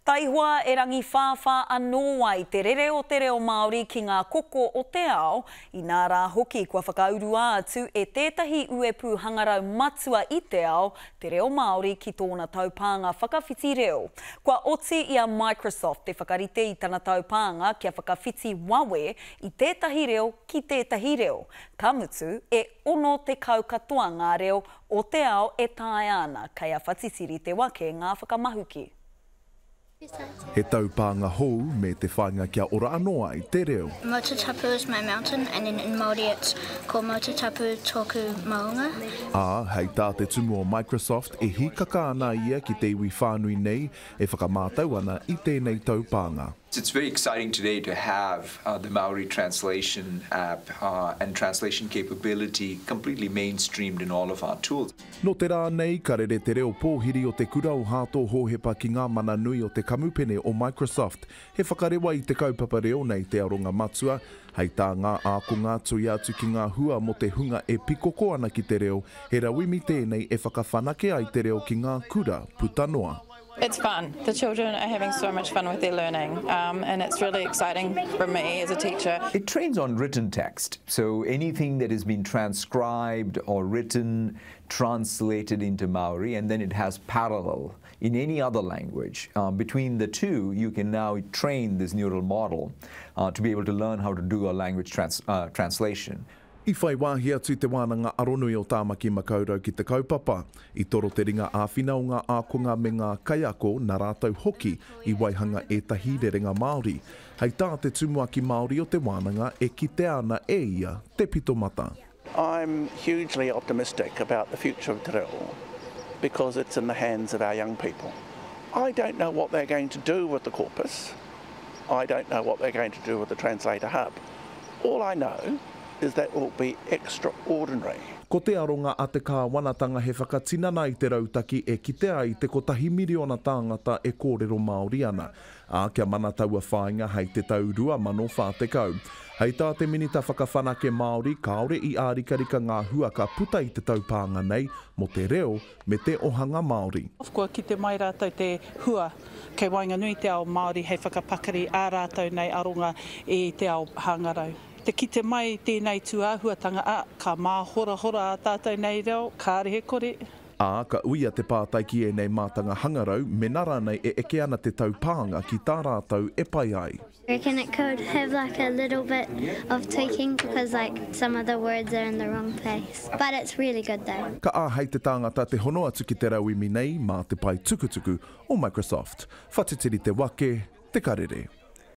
Taihua e rangi whawha anō ai te reo Māori ki ngā koko o te ao, I nā rā hoki kua whakaurua atu e tētahi uepu hangarau matua I te ao, te reo Māori ki tōna taupānga whakawhiti reo. Kua oti I a Microsoft te whakarite I tana taupānga kia whakawhiti wawe I tētahi reo ki tētahi reo. Ka mutu e ono te kau katoa ngā reo o te ao e tae ana, kei a whatitiri te wake ngā whakamahuki. He taupānga hou me te whāinga kia ora anō ai te reo. Motutapu is my mountain, and in Māori it's called Motutapu Tōku Maunga. Hei tā te tumu o Microsoft e hikaka ana ia ki te iwi whānui nei e whakamātau ana I tēnei taupānga. It's very exciting today to have the Maori translation app and translation capability completely mainstreamed in all of our tools. No te rā nei, ka rere te reo pōhiri o te kurau hātō hohepa ki ngā mana nui o te kamupene o Microsoft. He whakarewa I te kaupapa reo nei te aronga matua, hei tā ngā ākonga tui atu ki ngā hua mo te hunga e pikoko ana ki te reo, he rawimi tēnei e whakawhanake ai te reo ki ngā kura putanoa. It's fun. The children are having so much fun with their learning, and it's really exciting for me as a teacher. It trains on written text, so anything that has been transcribed or written, translated into Maori, and then it has parallel in any other language. Between the two, you can now train this neural model to be able to learn how to do a language translation. I whai wāhi atu te wānanga aronui o tāmaki makaurau ki te kaupapa. I toro te ringa āwhina o ngā ākonga me ngā kaiako nā rātau hoki I waihanga e tahi rerenga Māori. Hei tā te tumua ki Māori o te wānanga e kite ana e ia te pito mata. I'm hugely optimistic about the future of Te Reo because it's in the hands of our young people. I don't know what they're going to do with the corpus. I don't know what they're going to do with the translator hub. All I know is that will be extraordinary. Ko te aronga a te kāwanatanga he whakatinana I te rautaki e kitea I te kotahi miliona tāngata e kōrero Māori ana. Kia mana taua whāinga hei te tau 2040. Hei tā te minita whakawhanake Māori kaore I ārikarika ngā hua ka puta I te taupānga nei mo te reo me te ohanga Māori. Kua ki te mai rātou te hua kei Wainganui te ao Māori hei whakapakari ā rātou nei aronga I te ao hangarau. Te kite mai tēnei tuāhuatanga ka māhora a tātou nei reo, ka rehe kore. Ka uia te pātaiki e nei mātanga hangarau, me nara nei e eke ana te taupānga ki tā rātou e pai ai. I reckon it could have like a little bit of tweaking because like some of the words are in the wrong place. But it's really good though. Ka hei te tāngata te hono atu ki te rauimi nei mā te pai tukutuku o Microsoft. Whatitiri te wake, te karere.